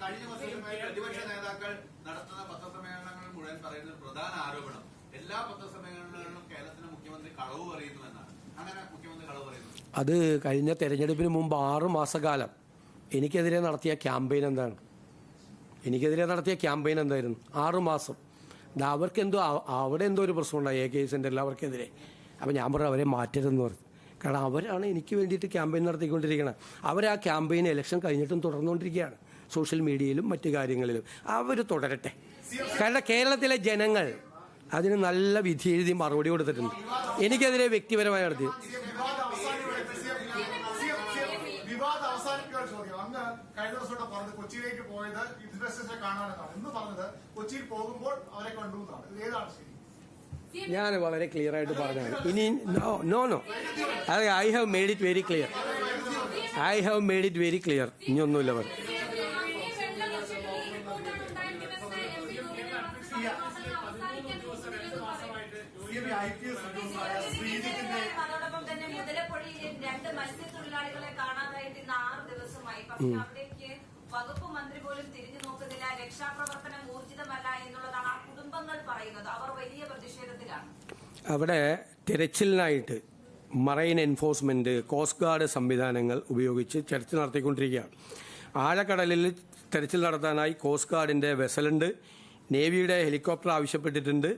കഴിഞ്ഞ വർഷമായി പ്രതിപക്ഷ നേതാക്കൾ നടത്തുന്ന പത്രസമ്മേളനങ്ങൾ മുഴുവൻ പറയുന്ന പ്രധാന ആരോപണം എല്ലാ പത്രസമ്മേളനങ്ങളിലും കേരളത്തിലെ മുഖ്യമന്ത്രി കളവ് പറയുന്നു എന്നാണ്. അങ്ങനെ മുഖ്യമന്ത്രി കളവ് പറയുന്നു. അത് കഴിഞ്ഞ തെരഞ്ഞെടുപ്പിന് മുമ്പ് 6 മാസക്കാലം എനിക്കെതിരെ നടത്തിയ ക്യാമ്പയിൻ എന്താണ്? എനിക്കെതിരെ നടത്തിയ ക്യാമ്പയിൻ എന്തായിരുന്നു? 6 മാസം. അവർക്കെന്തോ അവിടെ എന്തോ ഒരു പ്രശ്നമുണ്ടായി AK സെൻ്ററിൽ അവർക്കെതിരെ. അപ്പോൾ ഞാൻ പറഞ്ഞു അവരെ മാറ്റരുതെന്ന് പറഞ്ഞു. കാരണം അവരാണ് എനിക്ക് വേണ്ടിയിട്ട് ക്യാമ്പയിൻ നടത്തിക്കൊണ്ടിരിക്കുന്നത്. അവർ ആ ക്യാമ്പയിൻ ഇലക്ഷൻ കഴിഞ്ഞിട്ടും തുടർന്നുകൊണ്ടിരിക്കുകയാണ്. സോഷ്യൽ മീഡിയയിലും മറ്റു കാര്യങ്ങളിലും അവർ തുടരട്ടെ. കാരണം കേരളത്തിലെ ജനങ്ങൾ അതിന് നല്ല വിധി എഴുതി മറുപടി കൊടുത്തിട്ടുണ്ട്. എനിക്കെതിരെ വ്യക്തിപരമായി നടത്തി കഴിഞ്ഞ ദിവസം പറഞ്ഞത് കൊച്ചിയിലേക്ക് പോയത് ഇൻവെസ്റ്റേഴ്സിനെ കാണാനെന്നാണ്. ഇന്ന് പറഞ്ഞത് കൊച്ചിയിൽ പോകുമ്പോൾ അവരെ കണ്ടു എന്നാണ്. ഏതാണ് ശരി? ഞാൻ വളരെ ക്ലിയർ ആയിട്ട് പറഞ്ഞാണ്. ഇനി നോ അത് I have made it very clear. ഇനി ഒന്നുമില്ല പറഞ്ഞു. അതോടൊപ്പം തന്നെ മുതലപ്പൊഴിയിൽ 2 മത്സ്യത്തൊഴിലാളികളെ കാണാതായിട്ട് ഇന്ന് 6 ദിവസമായി. പക്ഷെ അവിടേക്ക് വകുപ്പ് മന്ത്രി പോലും തിരിഞ്ഞു നോക്കുന്നില്ല. രക്ഷാപ്രവർത്തനം ഊർജിതമല്ല എന്നുള്ളതാണ് ആ കുടുംബങ്ങൾ പറയുന്നത്. അവർ വലിയ പ്രതിഷേധത്തിലാണ്. അവിടെ തിരച്ചിലിനായിട്ട് മറൈൻ എൻഫോഴ്സ്മെന്റ്, കോസ്റ്റ് ഗാർഡ് സംവിധാനങ്ങൾ ഉപയോഗിച്ച് തെരച്ചിൽ നടത്തിക്കൊണ്ടിരിക്കുകയാണ്. ആഴക്കടലിൽ തെരച്ചിൽ നടത്താനായി കോസ്റ്റ് ഗാർഡിന്റെ വെസലുണ്ട്, നേവിയുടെ ഹെലികോപ്റ്റർ ആവശ്യപ്പെട്ടിട്ടുണ്ട്.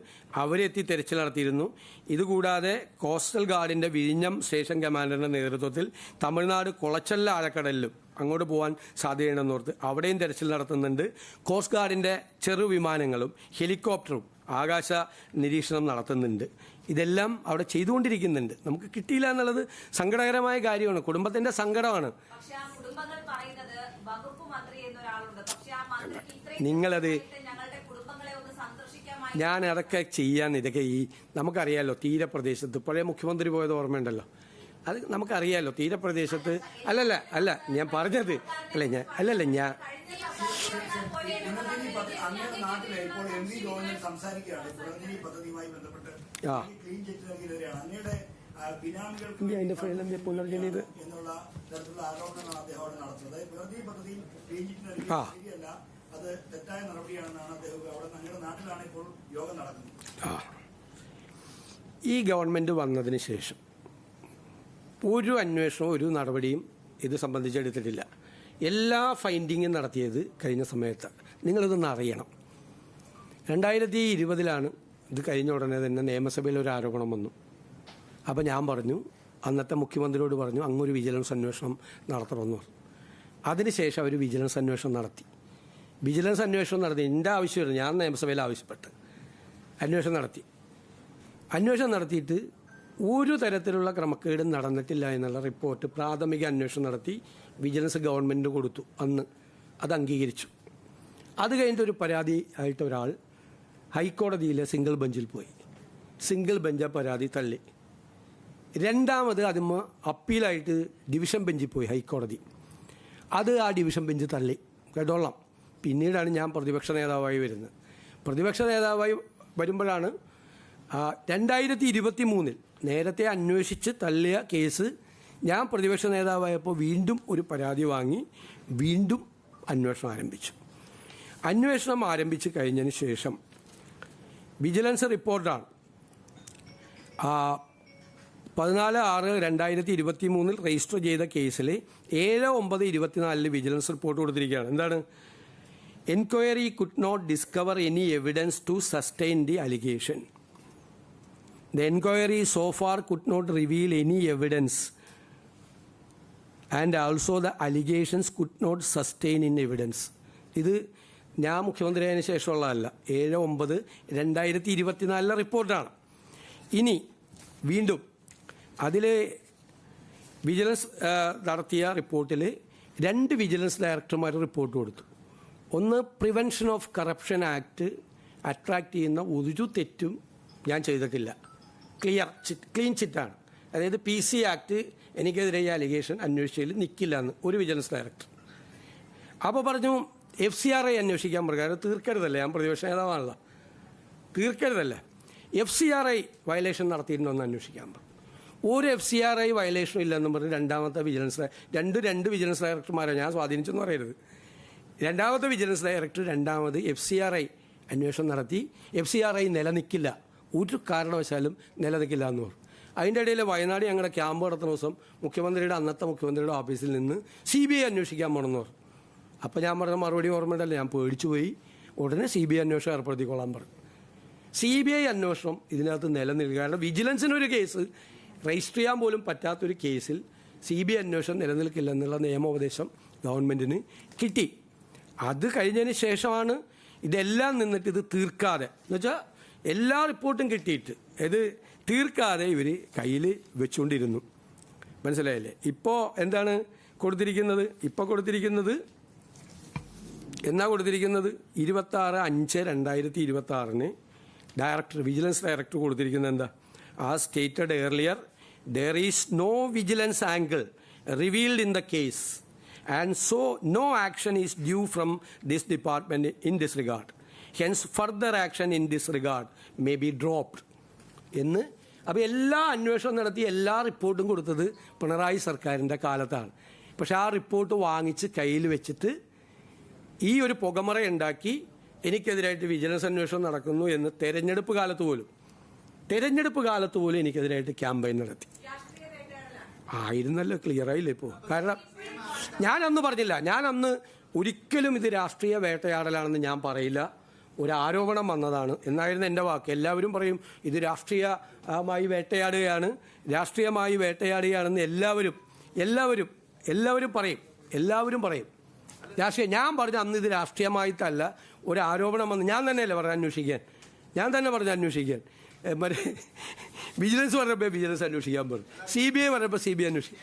അവരെത്തി തെരച്ചിൽ നടത്തിയിരുന്നു. ഇതുകൂടാതെ കോസ്റ്റൽ ഗാർഡിന്റെ വിഴിഞ്ഞം സ്റ്റേഷൻ കമാൻഡറിന്റെ നേതൃത്വത്തിൽ തമിഴ്നാട് കുളച്ചല്ല ആഴക്കടലിലും അങ്ങോട്ട് പോകാൻ സാധ്യതയുണ്ടെന്നോർത്ത് അവിടെയും തെരച്ചിൽ നടത്തുന്നുണ്ട്. കോസ്റ്റ് ഗാർഡിന്റെ ചെറുവിമാനങ്ങളും ഹെലികോപ്റ്ററും ആകാശ നിരീക്ഷണം നടത്തുന്നുണ്ട്. ഇതെല്ലാം അവിടെ ചെയ്തുകൊണ്ടിരിക്കുന്നുണ്ട്. നമുക്ക് കിട്ടിയില്ല എന്നുള്ളത് സങ്കടകരമായ കാര്യമാണ്. കുടുംബത്തിന്റെ സങ്കടമാണ്. നിങ്ങളത് ഞാൻ അതൊക്കെ ചെയ്യാൻ ഇതൊക്കെ നമുക്കറിയാലോ. തീരപ്രദേശത്ത് പഴയ മുഖ്യമന്ത്രി പോയത് ഓർമ്മയുണ്ടല്ലോ. അത് നമുക്കറിയാലോ. തീരപ്രദേശത്ത് അല്ല ഞാൻ പറഞ്ഞത് ഞാൻ അതിന്റെ ഫയലിന്റെ പുനർജനിത് അത് തെറ്റായ നടപടിയാണെന്നാണ് അദ്ദേഹം അവിടെ ഞങ്ങളുടെ നാട്ടിലാണ് ഇപ്പോൾ യോഗം നടക്കുന്നത്. ഈ ഗവൺമെന്റ് വന്നതിന് ശേഷം ഒരു അന്വേഷണവും ഒരു നടപടിയും ഇത് സംബന്ധിച്ചെടുത്തിട്ടില്ല. എല്ലാ ഫൈൻഡിങ്ങും നടത്തിയത് കഴിഞ്ഞ സമയത്ത്. നിങ്ങളിതൊന്ന് അറിയണം. 2020 ഇത് കഴിഞ്ഞ ഉടനെ തന്നെ നിയമസഭയിൽ ഒരു ആരോപണം വന്നു. അപ്പോൾ ഞാൻ പറഞ്ഞു, അന്നത്തെ മുഖ്യമന്ത്രിയോട് പറഞ്ഞു അങ്ങൊരു വിജിലൻസ് അന്വേഷണം നടത്തണമെന്ന് പറഞ്ഞു. അതിനുശേഷം അവർ വിജിലൻസ് അന്വേഷണം നടത്തി. എൻ്റെ ആവശ്യമായിരുന്നു. ഞാൻ നിയമസഭയിൽ ആവശ്യപ്പെട്ട് അന്വേഷണം നടത്തിയിട്ട് ഒരു തരത്തിലുള്ള ക്രമക്കേടും നടന്നിട്ടില്ല എന്നുള്ള റിപ്പോർട്ട് പ്രാഥമിക അന്വേഷണം നടത്തി വിജിലൻസ് ഗവൺമെൻറ് കൊടുത്തു. അന്ന് അത് അംഗീകരിച്ചു. അത് കഴിഞ്ഞിട്ട് ഒരു പരാതി ആയിട്ട് ഒരാൾ ഹൈക്കോടതിയിലെ സിംഗിൾ ബെഞ്ചിൽ പോയി. സിംഗിൾ ബെഞ്ച് ആ പരാതി തള്ളി. രണ്ടാമത് അതിന് അപ്പീലായിട്ട് ഡിവിഷൻ ബെഞ്ചിൽ പോയി ഹൈക്കോടതി. അത് ആ ഡിവിഷൻ ബെഞ്ച് തള്ളി. കേട്ടോളാം. പിന്നീടാണ് ഞാൻ പ്രതിപക്ഷ നേതാവായി വരുന്നത്. പ്രതിപക്ഷ നേതാവായി വരുമ്പോഴാണ് 2023 നേരത്തെ അന്വേഷിച്ച് തള്ളിയ കേസ് ഞാൻ പ്രതിപക്ഷ നേതാവായപ്പോൾ വീണ്ടും ഒരു പരാതി വാങ്ങി വീണ്ടും അന്വേഷണം ആരംഭിച്ച് കഴിഞ്ഞതിന് ശേഷം വിജിലൻസ് റിപ്പോർട്ടാണ് 14/6/2023 രജിസ്റ്റർ ചെയ്ത കേസിൽ 7/9/24 വിജിലൻസ് റിപ്പോർട്ട് കൊടുത്തിരിക്കുകയാണ്. എന്താണ്? Inquiry could not discover any evidence to sustain the allegation. The inquiry so far could not reveal any evidence and also the allegations could not sustain in evidence. ഇത് ഞാൻ മുഖ്യമന്ത്രിയായതിനു ശേഷമുള്ളതല്ല. 7/9/2024 റിപ്പോർട്ടാണ്. ഇനി വീണ്ടും അതിൽ വിജിലൻസ് നടത്തിയ റിപ്പോർട്ടിൽ 2 വിജിലൻസ് ഡയറക്ടർമാർ റിപ്പോർട്ട് കൊടുത്തു. ഒന്ന്, prevention of corruption act attract ചെയ്യുന്ന ഒരു തെറ്റും ഞാൻ ചെയ്തിട്ടില്ല. ക്ലീൻ ചിറ്റാണ്. അതായത് PC ആക്ട് എനിക്കെതിരെ ഈ അലിഗേഷൻ അന്വേഷിച്ചതിൽ നിൽക്കില്ല എന്ന് ഒരു വിജിലൻസ് ഡയറക്ടർ. അപ്പോൾ പറഞ്ഞു FCRI അന്വേഷിക്കാൻ പ്രകാരം തീർക്കരുതല്ലേ, ഞാൻ പ്രതിപക്ഷ നേതാവാണല്ലോ, തീർക്കരുതല്ലേ, FCRI വയലേഷൻ നടത്തിയിട്ടുണ്ടോ എന്ന് അന്വേഷിക്കാൻ പറഞ്ഞു. ഒരു FCRI വയലേഷനും ഇല്ലെന്നും പറഞ്ഞ് രണ്ട് വിജിലൻസ് ഡയറക്ടർമാരെ ഞാൻ സ്വാധീനിച്ചെന്ന് പറയരുത്. രണ്ടാമത്തെ വിജിലൻസ് ഡയറക്ടർ രണ്ടാമത് FCRI അന്വേഷണം നടത്തി. FCRI നിലനിൽക്കില്ല, ഒരു കാരണവശാലും നിലനിൽക്കില്ല എന്ന് പറഞ്ഞു. അതിൻ്റെ ഇടയിൽ വയനാട് ഞങ്ങളുടെ ക്യാമ്പ് നടത്തുന്ന ദിവസം അന്നത്തെ മുഖ്യമന്ത്രിയുടെ ഓഫീസിൽ നിന്ന് CBI അന്വേഷിക്കാൻ പോകണമെന്ന് പറഞ്ഞു. അപ്പോൾ ഞാൻ പറഞ്ഞ മറുപടി ഓർമ്മയുണ്ടല്ലോ, ഞാൻ പേടിച്ചു പോയി. ഉടനെ CBI അന്വേഷണം ഏർപ്പെടുത്തിക്കൊള്ളാൻ പറഞ്ഞു. CBI അന്വേഷണം ഇതിനകത്ത് നിലനിൽക്കുക. കാരണം വിജിലൻസിനൊരു കേസ് രജിസ്റ്റർ ചെയ്യാൻ പോലും പറ്റാത്തൊരു കേസിൽ CBI അന്വേഷണം നിലനിൽക്കില്ല എന്നുള്ള നിയമോപദേശം ഗവൺമെൻറ്റിന് കിട്ടി. അത് കഴിഞ്ഞതിന് ശേഷമാണ് ഇതെല്ലാം നിന്നിട്ട് ഇത് തീർക്കാതെ, എന്നുവെച്ചാൽ എല്ലാ റിപ്പോർട്ടും കിട്ടിയിട്ട് ഇത് തീർക്കാതെ ഇവർ കയ്യിൽ വെച്ചുകൊണ്ടിരുന്നു. മനസ്സിലായില്ലേ? ഇപ്പോൾ എന്താണ് കൊടുത്തിരിക്കുന്നത്? ഇപ്പോൾ കൊടുത്തിരിക്കുന്നത് 26/5/2026 ഡയറക്ടർ, വിജിലൻസ് ഡയറക്ടർ കൊടുത്തിരിക്കുന്നത് എന്താ? As stated earlier, there is no vigilance angle revealed in the case, and so no action is due from this department in this regard. Hence, further action in this regard may be dropped. എന്ന് അപ്പോൾ എല്ലാ അന്വേഷണം നടത്തി എല്ലാ റിപ്പോർട്ടും കൊടുത്തത് പിണറായി സർക്കാരിൻ്റെ കാലത്താണ്. പക്ഷെ ആ റിപ്പോർട്ട് വാങ്ങിച്ച് കയ്യിൽ വെച്ചിട്ട് ഈ ഒരു പുകമറയുണ്ടാക്കി എനിക്കെതിരായിട്ട് വിജിലൻസ് അന്വേഷണം നടക്കുന്നു എന്ന് തെരഞ്ഞെടുപ്പ് കാലത്ത് പോലും എനിക്കെതിരായിട്ട് ക്യാമ്പയിൻ നടത്തി. ആയിരുന്നല്ലോ, ക്ലിയർ ആയില്ലേ ഇപ്പോൾ? കാരണം ഞാനന്ന് പറഞ്ഞില്ല, ഞാനന്ന് ഒരിക്കലും ഇത് രാഷ്ട്രീയ വേട്ടയാടലാണെന്ന് ഞാൻ പറയില്ല. ഒരു ആരോപണം വന്നതാണ് എന്നായിരുന്നു എൻ്റെ വാക്ക്. എല്ലാവരും പറയും ഇത് രാഷ്ട്രീയമായി വേട്ടയാടുകയാണെന്ന് എല്ലാവരും പറയും. രാഷ്ട്രീയ ഞാൻ പറഞ്ഞ അന്ന് ഇത് രാഷ്ട്രീയമായിട്ടല്ല, ഒരു ആരോപണം വന്ന് ഞാൻ തന്നെയല്ലേ പറഞ്ഞു അന്വേഷിക്കാൻ. മറ്റേ വിജിലൻസ് പറഞ്ഞപ്പോൾ വിജിലൻസ് അന്വേഷിക്കാൻ പറഞ്ഞു, CBI പറഞ്ഞപ്പോൾ CBI അന്വേഷിക്കും.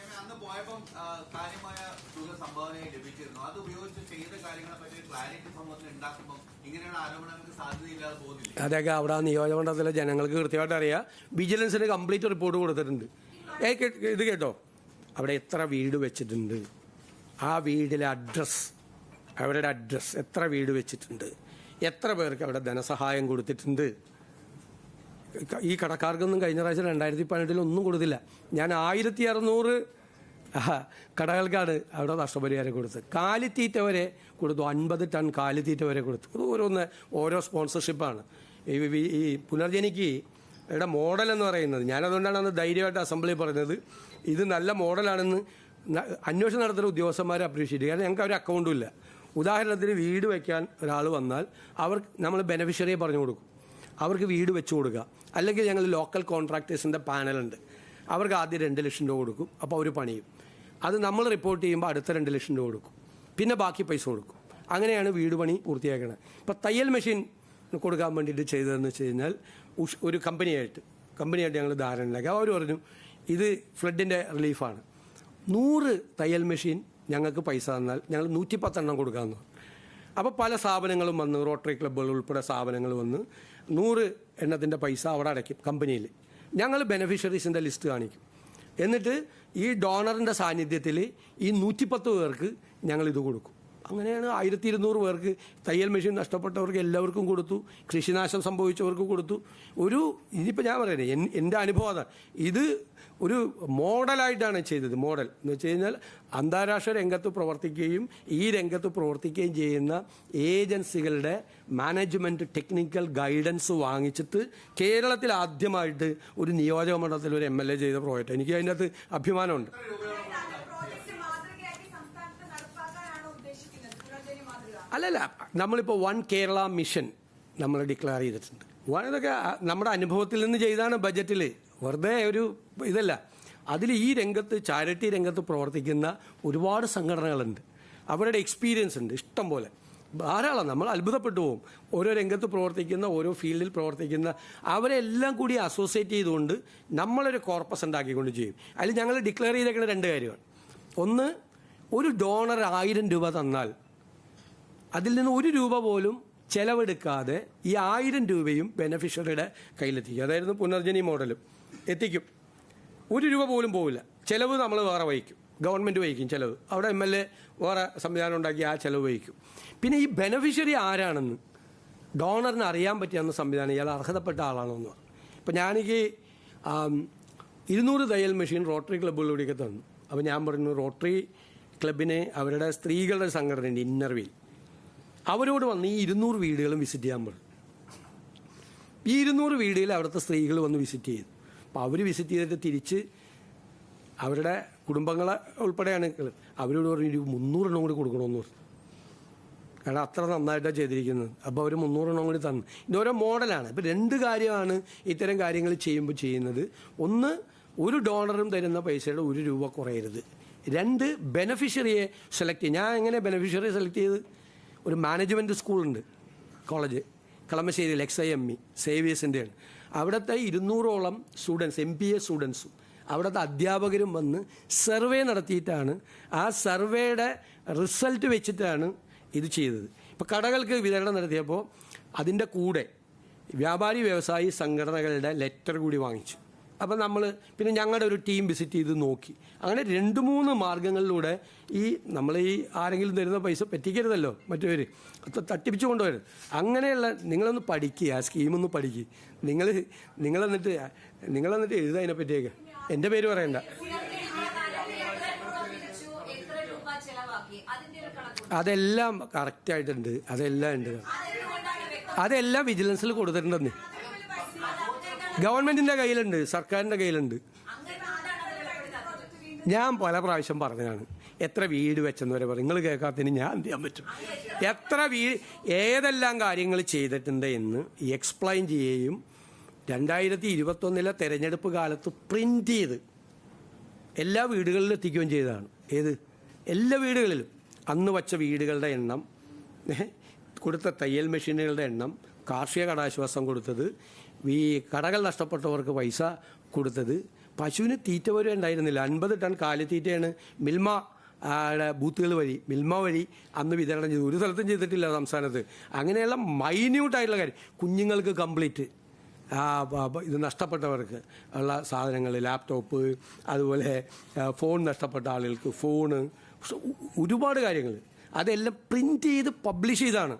അതൊക്കെ അവിടെ നിയോജകമണ്ഡലത്തിലെ ജനങ്ങൾക്ക് കൃത്യമായിട്ട് അറിയാം. വിജിലൻസിന് കംപ്ലീറ്റ് റിപ്പോർട്ട് കൊടുത്തിട്ടുണ്ട്. ഇത് കേട്ടോ, അവിടെ എത്ര വീട് വെച്ചിട്ടുണ്ട്, ആ വീടിലെ അവരുടെ അഡ്രസ്, എത്ര വീട് വെച്ചിട്ടുണ്ട്, എത്ര പേർക്ക് അവിടെ ധനസഹായം കൊടുത്തിട്ടുണ്ട്. ഈ കടക്കാർക്കൊന്നും കഴിഞ്ഞ പ്രാവശ്യം 2018 ഒന്നും കൊടുത്തില്ല. ഞാൻ 1600 കടകൾക്കാണ് അവിടെ നഷ്ടപരിഹാരം കൊടുത്തത്. കാലിത്തീറ്റ വരെ കൊടുത്തു, 50 ടൺ കാലിത്തീറ്റ വരെ കൊടുത്തു. അത് ഓരോ സ്പോൺസർഷിപ്പാണ്. ഈ പുനർജനിക്ക് ഇവിടെ മോഡൽ എന്ന് പറയുന്നത്, ഞാനതുകൊണ്ടാണ് അന്ന് ധൈര്യമായിട്ട് അസംബ്ലി പറഞ്ഞത് ഇത് നല്ല മോഡലാണെന്ന്. അന്വേഷണം നടത്തുന്ന ഉദ്യോഗസ്ഥന്മാരെ അപ്രീഷിയേറ്റ് ചെയ്യും. കാരണം ഞങ്ങൾക്ക് ഒരു അക്കൗണ്ടും ഇല്ല. ഉദാഹരണത്തിന് വീട് വയ്ക്കാൻ ഒരാൾ വന്നാൽ നമ്മൾ ബെനഫിഷ്യറിയെ പറഞ്ഞു കൊടുക്കും, അവർക്ക് വീട് വെച്ച് കൊടുക്കുക. അല്ലെങ്കിൽ ഞങ്ങൾ ലോക്കൽ കോൺട്രാക്ടേഴ്സിൻ്റെ പാനലുണ്ട്, അവർക്ക് ആദ്യം 2 ലക്ഷം രൂപ കൊടുക്കും. അപ്പോൾ അവർ പണിയും. അത് നമ്മൾ റിപ്പോർട്ട് ചെയ്യുമ്പോൾ അടുത്ത 2 ലക്ഷം രൂപ കൊടുക്കും, പിന്നെ ബാക്കി പൈസ കൊടുക്കും. അങ്ങനെയാണ് വീട് പണി പൂർത്തിയാക്കുന്നത്. ഇപ്പോൾ തയ്യൽ മെഷീൻ കൊടുക്കാൻ വേണ്ടിയിട്ട് ചെയ്തതെന്ന് വെച്ച് കഴിഞ്ഞാൽ ഒരു കമ്പനിയായിട്ട് ഞങ്ങൾ ധാരണയിലാക്കി. അവർ പറഞ്ഞു ഇത് ഫ്ലഡിൻ്റെ റിലീഫാണ്, 100 തയ്യൽ മെഷീൻ ഞങ്ങൾക്ക് പൈസ തന്നാൽ ഞങ്ങൾ 110 കൊടുക്കാമെന്ന്. അപ്പോൾ പല സ്ഥാപനങ്ങളും വന്ന്, റോട്ടറി ക്ലബ്ബുകൾ ഉൾപ്പെടെ സ്ഥാപനങ്ങൾ വന്ന് 100 പൈസ അവിടെ അടയ്ക്കും കമ്പനിയിൽ. ഞങ്ങൾ ബെനഫിഷ്യറീസിൻ്റെ ലിസ്റ്റ് കാണിക്കും. എന്നിട്ട് ഈ ഡോണറിൻ്റെ സാന്നിധ്യത്തിൽ ഈ 110 പേർക്ക് ഞങ്ങളിത് കൊടുക്കും. അങ്ങനെയാണ് 1200 പേർക്ക് തയ്യൽ മെഷീൻ നഷ്ടപ്പെട്ടവർക്ക് എല്ലാവർക്കും കൊടുത്തു, കൃഷിനാശം സംഭവിച്ചവർക്ക് കൊടുത്തു. ഇതിപ്പോൾ ഞാൻ പറയുന്നത് എൻ്റെ അനുഭവം അതാണ്. ഇത് ഒരു മോഡലായിട്ടാണ് ചെയ്തത്. മോഡൽ എന്ന് വെച്ച് കഴിഞ്ഞാൽ അന്താരാഷ്ട്ര രംഗത്ത് പ്രവർത്തിക്കുകയും ഈ രംഗത്ത് പ്രവർത്തിക്കുകയും ചെയ്യുന്ന ഏജൻസികളുടെ മാനേജ്മെൻറ്റ് ടെക്നിക്കൽ ഗൈഡൻസ് വാങ്ങിച്ചിട്ട് കേരളത്തിൽ ആദ്യമായിട്ട് ഒരു നിയോജക മണ്ഡലത്തിൽ ഒരു MLA ചെയ്ത പ്രോജക്റ്റ്. എനിക്ക് അതിൻ്റെ അകത്ത് അഭിമാനമുണ്ട്. അല്ലല്ല, നമ്മളിപ്പോൾ 1 കേരള മിഷൻ നമ്മൾ ഡിക്ലെയർ ചെയ്തിട്ടുണ്ട്. ഇതൊക്കെ നമ്മുടെ അനുഭവത്തിൽ നിന്ന് ചെയ്താണ്. ബജറ്റിൽ വെറുതെ ഒരു ഇതല്ല. അതിൽ ഈ രംഗത്ത് ചാരിറ്റി രംഗത്ത് പ്രവർത്തിക്കുന്ന ഒരുപാട് സംഘടനകളുണ്ട്, അവരുടെ എക്സ്പീരിയൻസ് ഉണ്ട് ഇഷ്ടം പോലെ, ധാരാളം. നമ്മൾ അത്ഭുതപ്പെട്ടു പോകും. ഓരോ രംഗത്ത് പ്രവർത്തിക്കുന്ന, ഓരോ ഫീൽഡിൽ പ്രവർത്തിക്കുന്ന അവരെല്ലാം കൂടി അസോസിയേറ്റ് ചെയ്തുകൊണ്ട് നമ്മളൊരു കോർപ്പസ് ഉണ്ടാക്കിക്കൊണ്ട് ചെയ്യും. അതിൽ ഞങ്ങൾ ഡിക്ലെയർ ചെയ്തേക്കുന്ന 2 കാര്യമാണ്. ഒന്ന്, ഒരു ഡോണർ 1000 രൂപ തന്നാൽ അതിൽ നിന്ന് 1 രൂപ പോലും ചെലവെടുക്കാതെ ഈ 1000 രൂപയും ബെനഫിഷ്യറിയുടെ കയ്യിലെത്തിക്കും. അതായിരുന്നു പുനർജനി മോഡലും. എത്തിക്കും, 1 രൂപ പോലും പോവില്ല. ചിലവ് നമ്മൾ വേറെ വഹിക്കും, ഗവൺമെൻറ് വഹിക്കും ചിലവ്. അവിടെ MLA വേറെ സംവിധാനം ഉണ്ടാക്കി ആ ചിലവ് വഹിക്കും. പിന്നെ ഈ ബെനഫിഷ്യറി ആരാണെന്ന് ഡോണറിന് അറിയാൻ പറ്റിയെന്ന സംവിധാനം, ഇയാൾ അർഹതപ്പെട്ട ആളാണെന്ന് പറഞ്ഞു. ഇപ്പം ഞാനെനിക്ക് 200 തയ്യൽ മെഷീൻ റോട്ടറി ക്ലബ്ബുകളിലൂടെയൊക്കെ തന്നു. അപ്പോൾ ഞാൻ പറഞ്ഞു റോട്ടറി ക്ലബിനെ അവരുടെ സ്ത്രീകളുടെ സംഘടനയുണ്ട് ഇന്നർവീൽ, അവരോട് വന്ന് ഈ 200 വീടുകളും വിസിറ്റ് ചെയ്യാൻ പറഞ്ഞു. ഈ 200 വീടുകളിൽ അവിടുത്തെ സ്ത്രീകൾ വന്ന് വിസിറ്റ് ചെയ്തു. അപ്പോൾ അവർ വിസിറ്റ് ചെയ്തിട്ട് തിരിച്ച് അവരുടെ കുടുംബങ്ങളെ ഉൾപ്പെടെയാണ് അവരോട് പറഞ്ഞു 300 എണ്ണം കൂടി കൊടുക്കണമെന്ന് പറഞ്ഞു. കാരണം അത്ര നന്നായിട്ടാണ് ചെയ്തിരിക്കുന്നത്. അപ്പോൾ അവർ 300 എണ്ണം കൂടി തന്നു. ഇതോരോ മോഡലാണ്. ഇപ്പോൾ 2 കാര്യമാണ് ഇത്തരം കാര്യങ്ങൾ ചെയ്യുമ്പോൾ ചെയ്യുന്നത്. ഒന്ന്, ഒരു ഡോണറും തരുന്ന പൈസയുടെ 1 രൂപ കുറയരുത്. 2, ബെനഫിഷ്യറിയെ സെലക്ട് ചെയ്യും. ഞാൻ എങ്ങനെ ബെനഫിഷ്യറിയെ സെലക്ട് ചെയ്ത്, ഒരു മാനേജ്മെൻറ്റ് സ്കൂളുണ്ട്, കോളേജ് കളമശ്ശേരിയിൽ XIME സേവിയേഴ്സിൻ്റെയാണ്. അവിടുത്തെ 200ഓളം സ്റ്റുഡൻസ്, MPA സ്റ്റുഡൻസും അവിടുത്തെ അധ്യാപകരും വന്ന് സർവേ നടത്തിയിട്ടാണ്, ആ സർവേയുടെ റിസൾട്ട് വെച്ചിട്ടാണ് ഇത് ചെയ്തത്. ഇപ്പോൾ കടകൾക്ക് വിതരണം നടത്തിയപ്പോൾ അതിൻ്റെ കൂടെ വ്യാപാരി വ്യവസായി സംഘടനകളുടെ ലെറ്റർ കൂടി വാങ്ങിച്ചു. അപ്പം നമ്മൾ പിന്നെ ഞങ്ങളുടെ ഒരു ടീം വിസിറ്റ് ചെയ്ത് നോക്കി. അങ്ങനെ 2-3 മാർഗങ്ങളിലൂടെ നമ്മൾ ആരെങ്കിലും തരുന്ന പൈസ പറ്റിക്കരുതല്ലോ മറ്റൊരു തട്ടിപ്പിച്ചു കൊണ്ടുവരും. അങ്ങനെയുള്ള നിങ്ങളൊന്ന് പഠിക്കുക, ആ സ്കീമൊന്ന് പഠിക്കുക. നിങ്ങളെന്നിട്ട് എഴുതാ അതിനെ പറ്റിയൊക്കെ. എൻ്റെ പേര് പറയണ്ട. അതെല്ലാം കറക്റ്റായിട്ടുണ്ട്. അതെല്ലാം ഉണ്ട്. അതെല്ലാം വിജിലൻസിൽ കൊടുത്തിട്ടുണ്ടെന്ന്. ഗവൺമെൻറ്റിൻ്റെ കയ്യിലുണ്ട്, സർക്കാരിൻ്റെ കയ്യിലുണ്ട്. ഞാൻ പല പ്രാവശ്യം പറഞ്ഞതാണ്. എത്ര വീട് വെച്ചെന്ന് വരെ പറയും. നിങ്ങൾ കേൾക്കാത്തതിന് ഞാൻ എന്ത് ചെയ്യാൻ പറ്റും? എത്ര ഏതെല്ലാം കാര്യങ്ങൾ ചെയ്തിട്ടുണ്ട് എന്ന് എക്സ്പ്ലെയിൻ ചെയ്യുകയും 2021 തെരഞ്ഞെടുപ്പ് കാലത്ത് പ്രിൻ്റ് ചെയ്ത് എല്ലാ വീടുകളിലും എത്തിക്കുകയും ചെയ്തതാണ്. എല്ലാ വീടുകളിലും അന്ന് വച്ച വീടുകളുടെ എണ്ണം, കൊടുത്ത തയ്യൽ മെഷീനുകളുടെ എണ്ണം, കാർഷിക കടാശ്വാസം കൊടുത്തത്, ഈ കടകൾ നഷ്ടപ്പെട്ടവർക്ക് പൈസ കൊടുത്തത്, പശുവിന് തീറ്റ പോലും ഉണ്ടായിരുന്നില്ല. 50 ടൺ കാലിത്തീറ്റയാണ് മിൽമ ബൂത്തുകൾ വഴി, മിൽമ വഴി അന്ന് വിതരണം ചെയ്തു. ഒരു സ്ഥലത്തും ചെയ്തിട്ടില്ല സംസ്ഥാനത്ത്. അങ്ങനെയുള്ള മൈന്യൂട്ടായിട്ടുള്ള കാര്യം, കുഞ്ഞുങ്ങൾക്ക് കംപ്ലീറ്റ് ഇത് നഷ്ടപ്പെട്ടവർക്ക് ഉള്ള സാധനങ്ങൾ, ലാപ്ടോപ്പ്, അതുപോലെ ഫോൺ നഷ്ടപ്പെട്ട ആളുകൾക്ക് ഫോണ്, ഒരുപാട് കാര്യങ്ങൾ അതെല്ലാം പ്രിൻ്റ് ചെയ്ത് പബ്ലിഷ് ചെയ്താണ്.